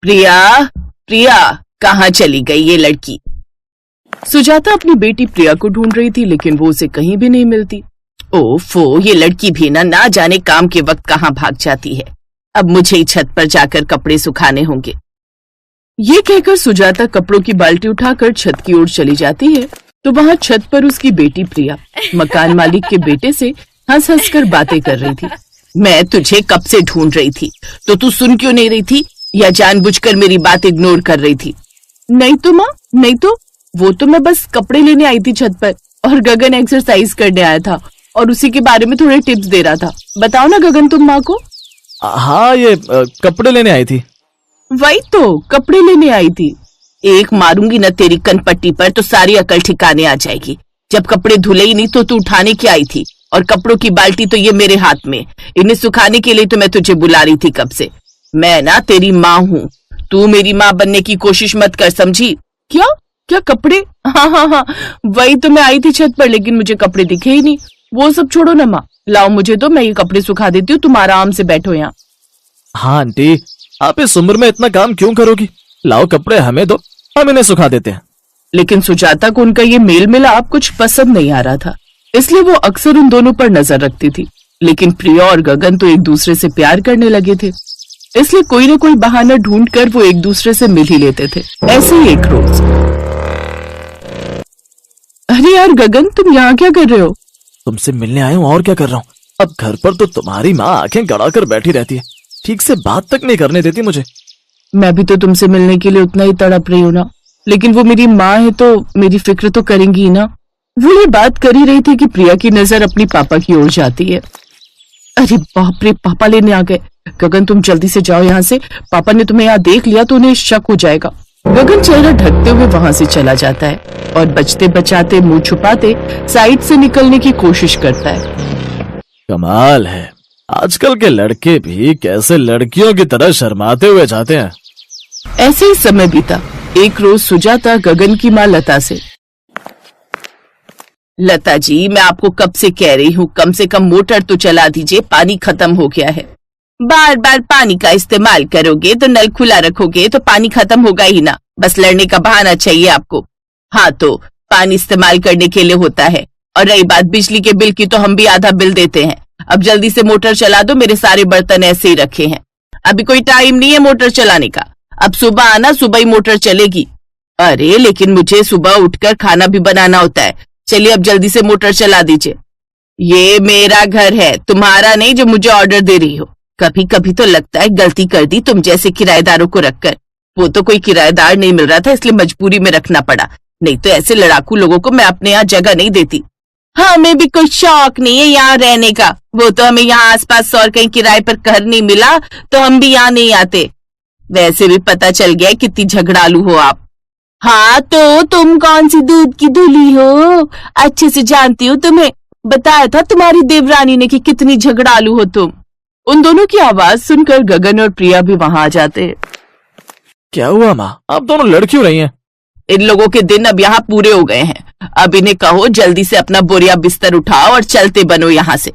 प्रिया, प्रिया, कहाँ चली गई ये लड़की? सुजाता अपनी बेटी प्रिया को ढूंढ रही थी, लेकिन वो उसे कहीं भी नहीं मिलती। ओफो, ये लड़की भी ना जाने काम के वक्त कहाँ भाग जाती है। अब मुझे ही छत पर जाकर कपड़े सुखाने होंगे। ये कहकर सुजाता कपड़ों की बाल्टी उठाकर छत की ओर चली जाती है, तो वहां छत पर उसकी बेटी प्रिया मकान मालिक के बेटे से हंस हंस कर बातें कर रही थी। मैं तुझे कब से ढूंढ रही थी, तो तू सुन क्यों नहीं रही थी, या जानबूझकर मेरी बात इग्नोर कर रही थी? नहीं तो माँ, नहीं तो वो तो मैं बस कपड़े लेने आई थी छत पर, और गगन एक्सरसाइज करने आया था और उसी के बारे में थोड़े टिप्स दे रहा था। बताओ ना गगन, तुम माँ को। हाँ, ये कपड़े लेने आई थी। वही तो, कपड़े लेने आई थी। एक मारूंगी न तेरी कनपट्टी पर तो सारी अकल ठिकाने आ जाएगी। जब कपड़े धुले ही नहीं तो तू उठाने की आई थी, और कपड़ों की बाल्टी तो ये मेरे हाथ में, इन्हें सुखाने के लिए तो मैं तुझे बुला रही थी कब से। मैं ना तेरी माँ हूँ, तू मेरी माँ बनने की कोशिश मत कर, समझी? क्या क्या कपड़े? हाँ, वही तो मैं आई थी छत पर, लेकिन मुझे कपड़े दिखे ही नहीं। वो सब छोड़ो ना माँ, लाओ मुझे तो, मैं ये कपड़े सुखा देती हूँ, तुम आराम से बैठो यहाँ। हाँ आंटी, आप इस उम्र में इतना काम क्यों करोगी? लाओ कपड़े हमें दो, हम इन्हें सुखा देते हैं। लेकिन सुजाता को उनका ये मेल मिलाप कुछ पसंद नहीं आ रहा था, इसलिए वो अक्सर उन दोनों पर नजर रखती थी। लेकिन प्रिया और गगन तो एक दूसरे से प्यार करने लगे थे, इसलिए कोई न कोई बहाना ढूंढकर वो एक दूसरे से मिल ही लेते थे। ऐसे ही एक रोज, अरे यार गगन, तुम यहाँ क्या कर रहे हो? तुमसे मिलने आया हूँ, और क्या कर रहा हूँ। अब घर पर तो तुम्हारी माँ आंखें गड़ा कर बैठी रहती है, ठीक से बात तक नहीं करने देती मुझे। मैं भी तो तुमसे मिलने के लिए उतना ही तड़प रही हूँ ना, लेकिन वो मेरी माँ है तो मेरी फिक्र तो करेंगी ही ना। वो ये बात कर ही रही थी कि प्रिया की नजर अपनी पापा की ओर जाती है। अरे बाप रे, पापा लेने आ गए। गगन तुम जल्दी से जाओ यहाँ से, पापा ने तुम्हें यहाँ देख लिया तो उन्हें शक हो जाएगा। गगन चेहरा ढकते हुए वहां से चला जाता है और बचते बचाते मुंह छुपाते साइड से निकलने की कोशिश करता है। कमाल है, आजकल के लड़के भी कैसे लड़कियों की तरह शर्माते हुए जाते हैं। ऐसे ही समय बीता। एक रोज सुजाता गगन की माँ लता से, लता जी, मैं आपको कब से कह रही हूँ कम से कम मोटर तो चला दीजिए, पानी खत्म हो गया है। बार बार पानी का इस्तेमाल करोगे तो नल खुला रखोगे तो पानी खत्म होगा ही ना, बस लड़ने का बहाना चाहिए आपको। हाँ, तो पानी इस्तेमाल करने के लिए होता है, और रही बात बिजली के बिल की तो हम भी आधा बिल देते हैं। अब जल्दी से मोटर चला दो, मेरे सारे बर्तन ऐसे ही रखे हैं, अभी कोई टाइम नहीं है मोटर चलाने का। अब सुबह आना, सुबह ही मोटर चलेगी। अरे लेकिन मुझे सुबह उठकर खाना भी बनाना होता है। चलिए अब जल्दी से मोटर चला दीजिए। ये मेरा घर है, तुम्हारा नहीं जो मुझे ऑर्डर दे रही हो। कभी कभी तो लगता है गलती कर दी तुम जैसे किराएदारों को रखकर। वो तो कोई किराएदार नहीं मिल रहा था, इसलिए मजबूरी में रखना पड़ा, नहीं तो ऐसे लड़ाकू लोगों को मैं अपने यहाँ जगह नहीं देती। हाँ, हमें भी कोई शौक नहीं है यहाँ रहने का, वो तो हमें यहाँ आसपास और कहीं किराए पर घर नहीं मिला तो हम भी यहाँ नहीं आते। वैसे भी पता चल गया कितनी झगड़ालू हो आप। हाँ, तो तुम कौन सी दूध की धुली हो, अच्छे से जानती हूँ तुम्हें, बताया था तुम्हारी देवरानी ने कि कितनी झगड़ालू हो तुम। उन दोनों की आवाज सुनकर गगन और प्रिया भी वहां आ जाते हैं। क्या हुआ माँ, आप दोनों लड़ क्यों रही हैं? इन लोगों के दिन अब यहाँ पूरे हो गए हैं, अब इन्हें कहो जल्दी से अपना बोरिया बिस्तर उठाओ और चलते बनो यहाँ से।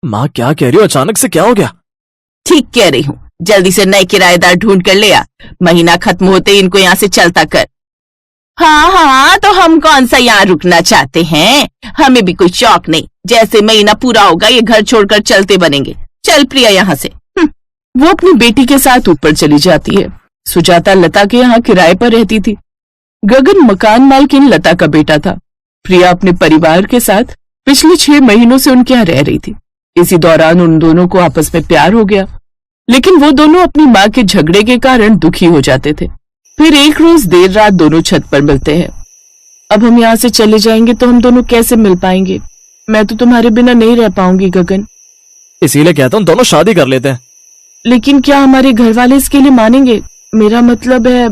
माँ क्या कह रही हो, अचानक से क्या हो गया? ठीक कह रही हूँ, जल्दी से नए किराएदार ढूंढ कर ले आ, महीना खत्म होते ही इनको यहाँ से चलता कर। हाँ, तो हम कौन सा यहाँ रुकना चाहते हैं, हमें भी कोई शौक नहीं, जैसे महीना पूरा होगा ये घर छोड़कर चलते बनेंगे। चल प्रिया यहाँ से। वो अपनी बेटी के साथ ऊपर चली जाती है। सुजाता लता के यहाँ किराए पर रहती थी। गगन मकान मालकिन लता का बेटा था। प्रिया अपने परिवार के साथ पिछले 6 महीनों से उनके यहाँ रह रही थी। इसी दौरान उन दोनों को आपस में प्यार हो गया, लेकिन वो दोनों अपनी माँ के झगड़े के कारण दुखी हो जाते थे। फिर एक रोज देर रात दोनों छत पर मिलते हैं। अब हम यहाँ से चले जाएंगे तो हम दोनों कैसे मिल पाएंगे? मैं तो तुम्हारे बिना नहीं रह पाऊंगी गगन। इसीलिए कहता हूँ दोनों शादी कर लेते हैं। लेकिन क्या हमारे घर वाले इसके लिए मानेंगे? मेरा मतलब है।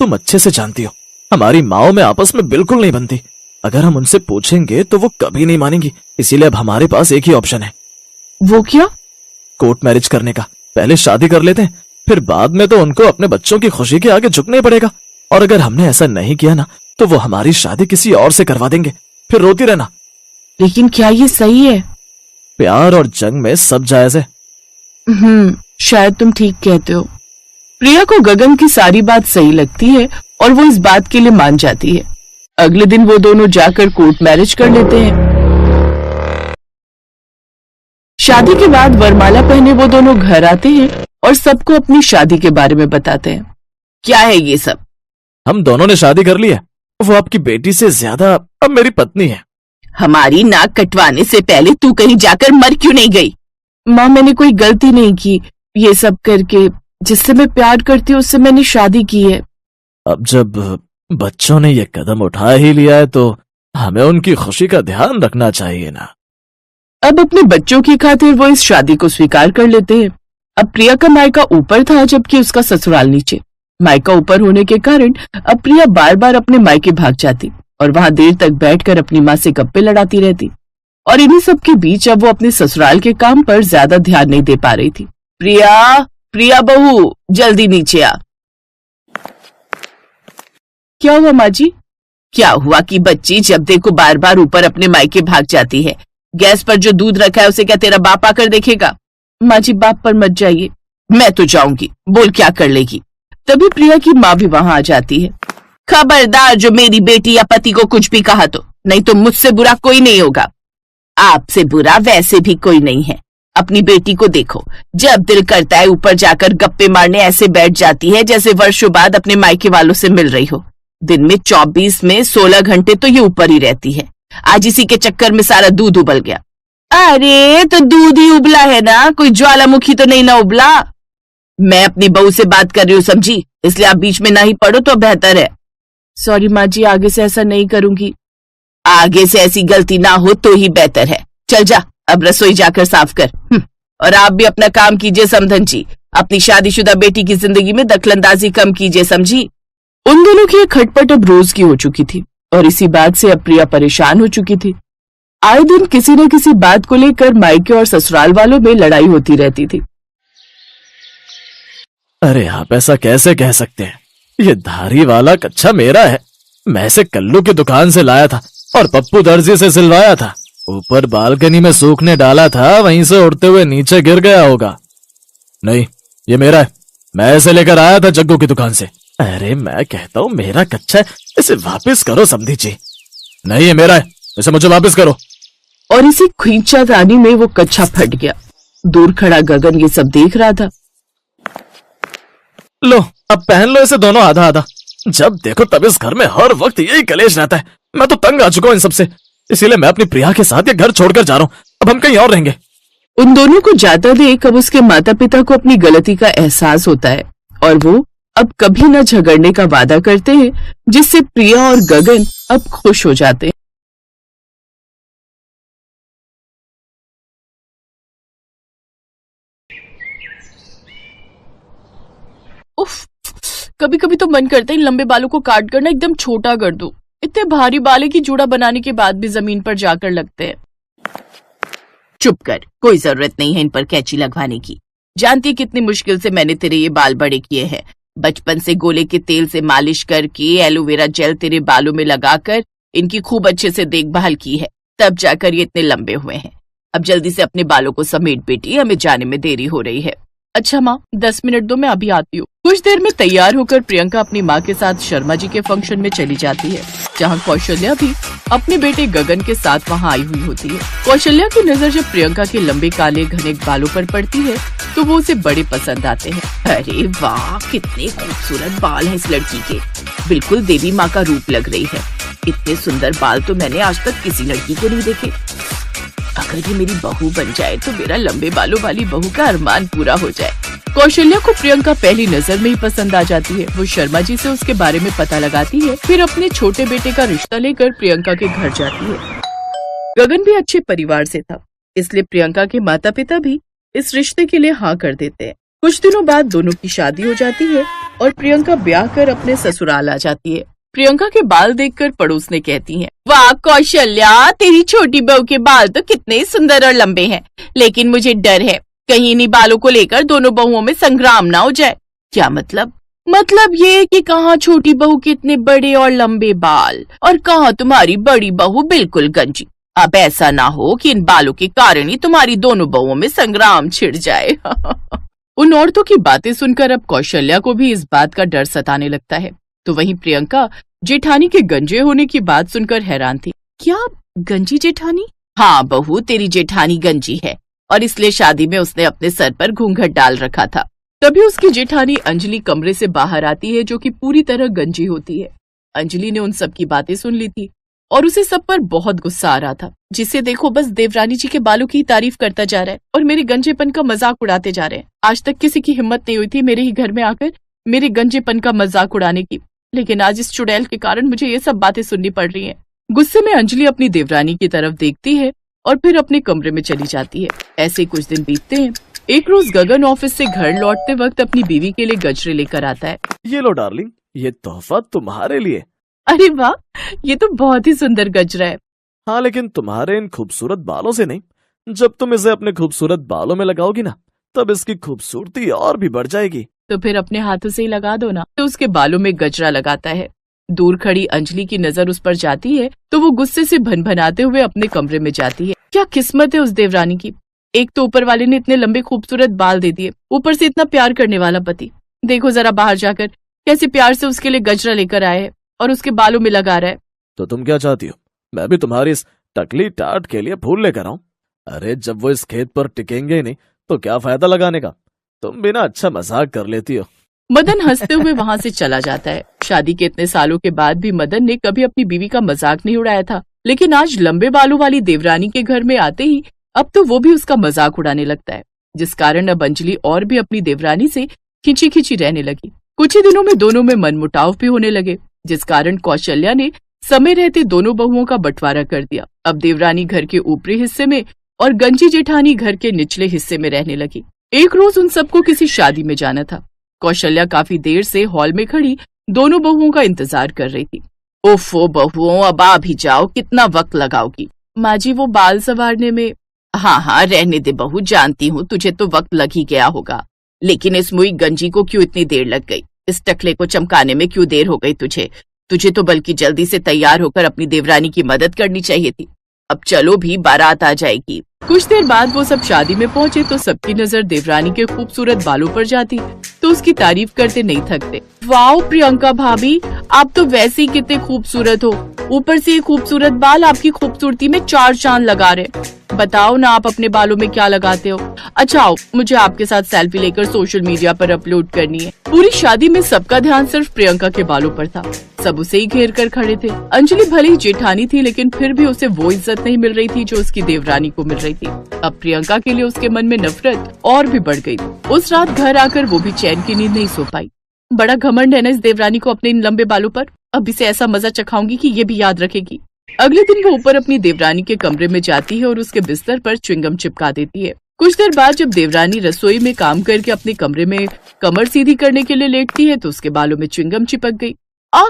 तुम अच्छे से जानती हो हमारी माओ में आपस में बिल्कुल नहीं बनती। अगर हम उनसे पूछेंगे तो वो कभी नहीं मानेंगी, इसीलिए अब हमारे पास एक ही ऑप्शन है। वो क्या? कोर्ट मैरिज करने का। पहले शादी कर लेते हैं, फिर बाद में तो उनको अपने बच्चों की खुशी के आगे झुकना ही पड़ेगा। और अगर हमने ऐसा नहीं किया ना तो वो हमारी शादी किसी और से करवा देंगे, फिर रोती रहना। लेकिन क्या ये सही है? प्यार और जंग में सब जायज है। शायद तुम ठीक कहते हो। प्रिया को गगन की सारी बात सही लगती है और वो इस बात के लिए मान जाती है। अगले दिन वो दोनों जाकर कोर्ट मैरिज कर लेते हैं। शादी के बाद वरमाला पहने वो दोनों घर आते हैं और सबको अपनी शादी के बारे में बताते हैं। क्या है ये सब? हम दोनों ने शादी कर ली है। वो आपकी बेटी से ज्यादा अब मेरी पत्नी है। हमारी नाक कटवाने से पहले तू कहीं जाकर मर क्यों नहीं गई? माँ, मैंने कोई गलती नहीं की। ये सब करके जिससे मैं प्यार करती हूँ उससे मैंने शादी की है। अब जब बच्चों ने ये कदम उठा ही लिया है तो हमें उनकी खुशी का ध्यान रखना चाहिए ना। अब अपने बच्चों की खातिर वो इस शादी को स्वीकार कर लेते हैं। अब प्रिया का मायका ऊपर था जबकि उसका ससुराल नीचे। मायका ऊपर होने के कारण अब प्रिया बार बार अपने मायके भाग जाती और वहां देर तक बैठकर अपनी माँ से गप्पे लड़ाती रहती। और इन्हीं सब के बीच अब वो अपने ससुराल के काम पर ज्यादा ध्यान नहीं दे पा रही थी। प्रिया, प्रिया बहू, जल्दी नीचे आ। क्या हुआ माँ जी? क्या हुआ कि बच्ची जब देखो बार बार ऊपर अपने मायके भाग जाती है। गैस पर जो दूध रखा है उसे क्या तेरा बाप आकर देखेगा? माँ जी, बाप पर मत जाइए। मैं तो जाऊंगी, बोल क्या कर लेगी? तभी प्रिया की माँ भी वहां आ जाती है। खबरदार जो मेरी बेटी या पति को कुछ भी कहा तो, नहीं तो मुझसे बुरा कोई नहीं होगा। आपसे बुरा वैसे भी कोई नहीं है। अपनी बेटी को देखो, जब दिल करता है ऊपर जाकर गप्पे मारने ऐसे बैठ जाती है जैसे वर्षों बाद अपने मायके वालों से मिल रही हो। दिन में 24 में 16 घंटे तो ये ऊपर ही रहती है। आज इसी के चक्कर में सारा दूध उबल गया। अरे तो दूध ही उबला है ना, कोई ज्वालामुखी तो नहीं ना उबला। मैं अपनी बहू से बात कर रही हूँ, समझी? इसलिए आप बीच में ना ही पड़ो तो बेहतर है। सॉरी माँ जी, आगे से ऐसा नहीं करूंगी। आगे से ऐसी गलती ना हो तो ही बेहतर है। चल जा, अब रसोई जाकर साफ कर। और आप भी अपना काम कीजिए समधन जी। अपनी शादीशुदा बेटी की जिंदगी में दखलंदाजी कम कीजिए, समझी? उन दोनों की ये खटपट अब रोज की हो चुकी थी और इसी बात से अब प्रिया परेशान हो चुकी थी। आए दिन किसी न किसी बात को लेकर मायके और ससुराल वालों में लड़ाई होती रहती थी। अरे आप ऐसा कैसे कह सकते हैं? ये धारी वाला कच्छा मेरा है। मैं इसे कल्लू की दुकान से लाया था और पप्पू दर्जी से सिलवाया था। ऊपर बालकनी में सूखने डाला था, वहीं से उड़ते हुए नीचे गिर गया होगा। नहीं, ये मेरा है। मैं इसे लेकर आया था जग्गू की दुकान से। अरे मैं कहता हूँ मेरा कच्छा है, इसे वापस करो समधी जी। नहीं, ये मेरा है, इसे मुझे वापस करो। और इसी खींचातानी में वो कच्छा फट गया। दूर खड़ा गगन ये सब देख रहा था। लो, अब पहन लो इसे दोनों आधा आधा। जब देखो तब इस घर में हर वक्त यही कलेश रहता है। मैं तो तंग आ चुका हूँ इन सबसे, इसीलिए मैं अपनी प्रिया के साथ ये घर छोड़कर जा रहा हूँ। अब हम कहीं और रहेंगे। उन दोनों को जाता देख अब उसके माता पिता को अपनी गलती का एहसास होता है और वो अब कभी न झगड़ने का वादा करते हैं, जिससे प्रिया और गगन अब खुश हो जाते हैं। उफ, कभी कभी तो मन करता है इन लंबे बालों को काट कर ना एकदम छोटा कर दूं। इतने भारी बाले की जूड़ा बनाने के बाद भी जमीन पर जाकर लगते हैं। चुप कर, कोई जरूरत नहीं है इन पर कैंची लगवाने की। जानती है कितनी मुश्किल से मैंने तेरे ये बाल बड़े किए हैं। बचपन से गोले के तेल से मालिश करके एलोवेरा जेल तेरे बालों में लगाकर इनकी खूब अच्छे से देखभाल की है, तब जाकर ये इतने लंबे हुए हैं। अब जल्दी से अपने बालों को समेट बेटी, हमें जाने में देरी हो रही है। अच्छा माँ, 10 मिनट दो, मैं अभी आती हूँ। कुछ देर में तैयार होकर प्रियंका अपनी माँ के साथ शर्मा जी के फंक्शन में चली जाती है, जहाँ कौशल्या भी अपने बेटे गगन के साथ वहाँ आई हुई होती है। कौशल्या की नजर जब प्रियंका के लंबे काले घने बालों पर पड़ती है तो वो उसे बड़े पसंद आते हैं। अरे वाह, कितने खूबसूरत बाल हैं इस लड़की के, बिल्कुल देवी माँ का रूप लग रही है। इतने सुंदर बाल तो मैंने आज तक किसी लड़की के नहीं देखे। अगर ये मेरी बहू बन जाए तो मेरा लंबे बालों वाली बहू का अरमान पूरा हो जाए। कौशल्या को प्रियंका पहली नजर में ही पसंद आ जाती है। वो शर्मा जी से उसके बारे में पता लगाती है, फिर अपने छोटे बेटे का रिश्ता लेकर प्रियंका के घर जाती है। गगन भी अच्छे परिवार से था, इसलिए प्रियंका के माता पिता भी इस रिश्ते के लिए हाँ कर देते हैं। कुछ दिनों बाद दोनों की शादी हो जाती है और प्रियंका ब्याह कर अपने ससुराल आ जाती है। प्रियंका के बाल देखकर पड़ोस ने कहती हैं, वाह कौशल्या, तेरी छोटी बहू के बाल तो कितने सुंदर और लंबे हैं, लेकिन मुझे डर है कहीं इन्हीं बालों को लेकर दोनों बहुओं में संग्राम ना हो जाए। क्या मतलब? मतलब ये कि कहाँ छोटी बहू के इतने बड़े और लंबे बाल और कहाँ तुम्हारी बड़ी बहू बिल्कुल गंजी। अब ऐसा ना हो कि इन बालों के कारण ही तुम्हारी दोनों बहुओं में संग्राम छिड़ जाए। उन औरतों की बातें सुनकर अब कौशल्या को भी इस बात का डर सताने लगता है। तो वहीं प्रियंका जेठानी के गंजे होने की बात सुनकर हैरान थी। क्या गंजी जेठानी? हाँ बहू, तेरी जेठानी गंजी है और इसलिए शादी में उसने अपने सर पर घूंघट डाल रखा था। तभी उसकी जेठानी अंजलि कमरे से बाहर आती है, जो कि पूरी तरह गंजी होती है। अंजलि ने उन सब की बातें सुन ली थी और उसे सब पर बहुत गुस्सा आ रहा था। जिसे देखो बस देवरानी जी के बालों की तारीफ करता जा रहा है और मेरे गंजेपन का मजाक उड़ाते जा रहे हैं। आज तक किसी की हिम्मत नहीं हुई थी मेरे ही घर में आकर मेरे गंजेपन का मजाक उड़ाने की, लेकिन आज इस चुड़ैल के कारण मुझे ये सब बातें सुननी पड़ रही हैं। गुस्से में अंजलि अपनी देवरानी की तरफ देखती है और फिर अपने कमरे में चली जाती है। ऐसे कुछ दिन बीतते हैं। एक रोज गगन ऑफिस से घर लौटते वक्त अपनी बीवी के लिए गजरे लेकर आता है। ये लो डार्लिंग, ये तोहफा तुम्हारे लिए। अरे वाह, ये तो बहुत ही सुंदर गजरा है। हाँ, लेकिन तुम्हारे इन खूबसूरत बालों से नहीं। जब तुम इसे अपने खूबसूरत बालों में लगाओगी ना, तब इसकी खूबसूरती और भी बढ़ जाएगी। तो फिर अपने हाथों से ही लगा दो ना। तो उसके बालों में गजरा लगाता है। दूर खड़ी अंजलि की नजर उस पर जाती है तो वो गुस्से से भनभनाते हुए अपने कमरे में जाती है। क्या किस्मत है उस देवरानी की। एक तो ऊपर वाले ने इतने लंबे खूबसूरत बाल दे दिए, ऊपर से इतना प्यार करने वाला पति। देखो जरा बाहर जाकर कैसे प्यार से उसके लिए गजरा लेकर आए है और उसके बालों में लगा रहा है। तो तुम क्या चाहती हो, मैं भी तुम्हारी इस टकली टाट के लिए फूल लेकर आऊं? अरे जब वो इस खेत पर टिकेंगे ही नहीं तो क्या फायदा लगाने का। तुम बिना अच्छा मजाक कर लेती हो। मदन हंसते हुए वहाँ से चला जाता है। शादी के इतने सालों के बाद भी मदन ने कभी अपनी बीवी का मजाक नहीं उड़ाया था, लेकिन आज लंबे बालों वाली देवरानी के घर में आते ही अब तो वो भी उसका मजाक उड़ाने लगता है, जिस कारण अब अंजलि और भी अपनी देवरानी से खिंची खिंची रहने लगी। कुछ ही दिनों में दोनों में मनमुटाव भी होने लगे, जिस कारण कौशल्या ने समय रहते दोनों बहुओं का बंटवारा कर दिया। अब देवरानी घर के ऊपरी हिस्से में और गंजी जेठानी घर के निचले हिस्से में रहने लगी। एक रोज उन सबको किसी शादी में जाना था। कौशल्या काफी देर से हॉल में खड़ी दोनों बहुओं का इंतजार कर रही थी। ओफो बहुओं, अब आ भी जाओ, कितना वक्त लगाओगी? माँ जी वो बाल संवारने में। हाँ हाँ रहने दे बहू, जानती हूँ तुझे तो वक्त लग ही गया होगा, लेकिन इस मुई गंजी को क्यों इतनी देर लग गई? इस टकले को चमकाने में क्यों देर हो गई तुझे तो बल्कि जल्दी से तैयार होकर अपनी देवरानी की मदद करनी चाहिए थी। अब चलो भी, बारात आ जाएगी। कुछ देर बाद वो सब शादी में पहुंचे तो सबकी नजर देवरानी के खूबसूरत बालों पर जाती तो उसकी तारीफ करते नहीं थकते। वाओ प्रियंका भाभी, आप तो वैसे ही कितने खूबसूरत हो, ऊपर से ये खूबसूरत बाल आपकी खूबसूरती में चार चांद लगा रहे। बताओ ना आप अपने बालों में क्या लगाते हो? अच्छा आओ, मुझे आपके साथ सेल्फी लेकर सोशल मीडिया पर अपलोड करनी है। पूरी शादी में सबका ध्यान सिर्फ प्रियंका के बालों पर था। सब उसे ही घेर कर खड़े थे। अंजलि भले ही जेठानी थी, लेकिन फिर भी उसे वो इज्जत नहीं मिल रही थी जो उसकी देवरानी को मिल रही थी। अब प्रियंका के लिए उसके मन में नफरत और भी बढ़ गई। उस रात घर आकर वो भी चैन की नींद नहीं सो पाई। बड़ा घमंड है ना इस देवरानी को अपने इन लंबे बालों पर। अब इसे ऐसा मजा चखाऊंगी कि ये भी याद रखेगी। अगले दिन वो ऊपर अपनी देवरानी के कमरे में जाती है और उसके बिस्तर पर च्युइंगम चिपका देती है। कुछ देर बाद जब देवरानी रसोई में काम करके अपने कमरे में कमर सीधी करने के लिए लेटती है तो उसके बालों में च्युइंगम चिपक गई। आ,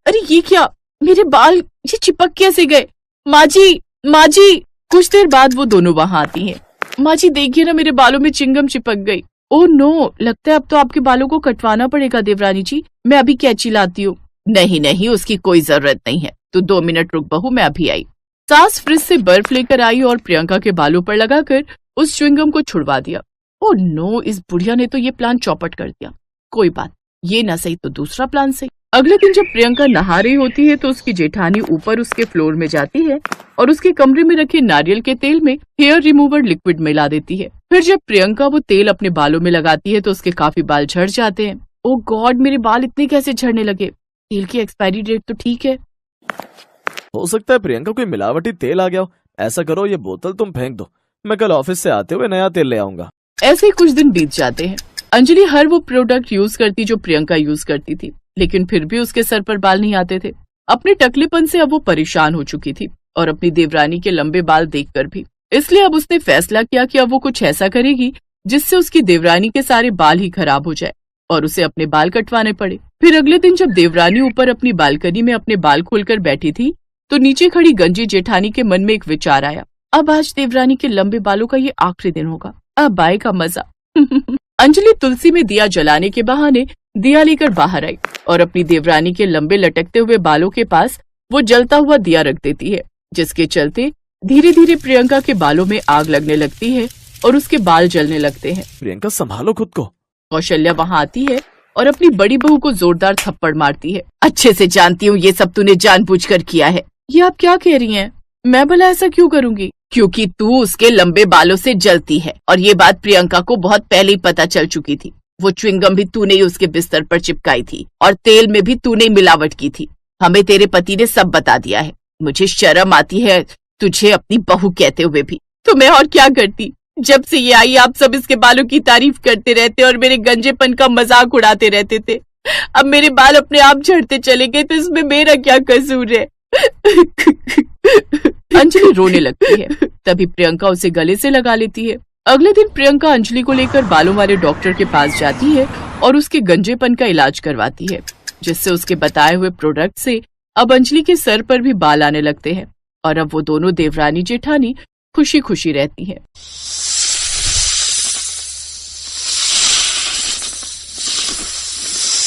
अरे ये क्या, मेरे बाल ये चिपक कैसे गए? माँ जी। कुछ देर बाद वो दोनों वहाँ आती हैं। माँ जी देखिए ना, मेरे बालों में च्युइंगम चिपक गई। ओह नो, लगता है अब तो आपके बालों को कटवाना पड़ेगा देवरानी जी। मैं अभी कैंची लाती हूँ। नहीं, उसकी कोई जरूरत नहीं है, तू 2 मिनट रुक बहू, मैं अभी आई। सास फ्रिज से बर्फ लेकर आई और प्रियंका के बालों पर लगाकर उस च्युइंगम को छुड़वा दिया। ओह नो, इस बुढ़िया ने तो ये प्लान चौपट कर दिया। कोई बात, ये ना सही तो दूसरा प्लान सही। अगले दिन जब प्रियंका नहा रही होती है तो उसकी जेठानी ऊपर उसके फ्लोर में जाती है और उसके कमरे में रखे नारियल के तेल में हेयर रिमूवर लिक्विड मिला देती है। फिर जब प्रियंका वो तेल अपने बालों में लगाती है तो उसके काफी बाल झड़ जाते हैं। ओह गॉड, मेरे बाल इतने कैसे झड़ने लगे? तेल की एक्सपायरी डेट तो ठीक है। हो सकता है प्रियंका कोई मिलावटी तेल आ गया हो। ऐसा करो, ये बोतल तुम फेंक दो, मैं कल ऑफिस से आते हुए नया तेल ले आऊंगा। ऐसे ही कुछ दिन बीत जाते हैं। अंजलि हर वो प्रोडक्ट यूज करती जो प्रियंका यूज करती थी, लेकिन फिर भी उसके सर पर बाल नहीं आते थे। अपने टकलेपन से अब वो परेशान हो चुकी थी और अपनी देवरानी के लंबे बाल देखकर भी। इसलिए अब उसने फैसला किया कि अब वो कुछ ऐसा करेगी जिससे उसकी देवरानी के सारे बाल ही खराब हो जाए और उसे अपने बाल कटवाने पड़े। फिर अगले दिन जब देवरानी ऊपर अपनी बालकनी में अपने बाल खोलकर बैठी थी तो नीचे खड़ी गंजी जेठानी के मन में एक विचार आया। अब आज देवरानी के लंबे बालों का ये आखिरी दिन होगा, अब आएगा मजा। अंजलि तुलसी में दिया जलाने के बहाने दिया लेकर बाहर आई और अपनी देवरानी के लंबे लटकते हुए बालों के पास वो जलता हुआ दिया रख देती है, जिसके चलते धीरे धीरे प्रियंका के बालों में आग लगने लगती है और उसके बाल जलने लगते हैं। प्रियंका संभालो खुद को। कौशल्या वहाँ आती है और अपनी बड़ी बहू को जोरदार थप्पड़ मारती है। अच्छे से जानती हूँ ये सब तूने जानबूझकर किया है। ये आप क्या कह रही हैं? मैं भला ऐसा क्यों करूंगी? क्योंकि तू उसके लंबे बालों से जलती है और ये बात प्रियंका को बहुत पहले ही पता चल चुकी थी। वो च्युइंगम भी तूने ही उसके बिस्तर पर चिपकाई थी और तेल में भी तूने ही मिलावट की थी। हमें तेरे पति ने सब बता दिया है। मुझे शर्म आती है तुझे अपनी बहू कहते हुए भी। तो मैं और क्या करती? जब से ये आई आप सब इसके बालों की तारीफ करते रहते और मेरे गंजेपन का मजाक उड़ाते रहते थे। अब मेरे बाल अपने आप झड़ते चले गए तो इसमें मेरा क्या कसूर है? अंजलि रोने लगती है। तभी प्रियंका उसे गले से लगा लेती है। अगले दिन प्रियंका अंजलि को लेकर बालों वाले डॉक्टर के पास जाती है और उसके गंजेपन का इलाज करवाती है, जिससे उसके बताए हुए प्रोडक्ट से अब अंजलि के सर पर भी बाल आने लगते हैं और अब वो दोनों देवरानी जेठानी खुशी खुशी रहती हैं।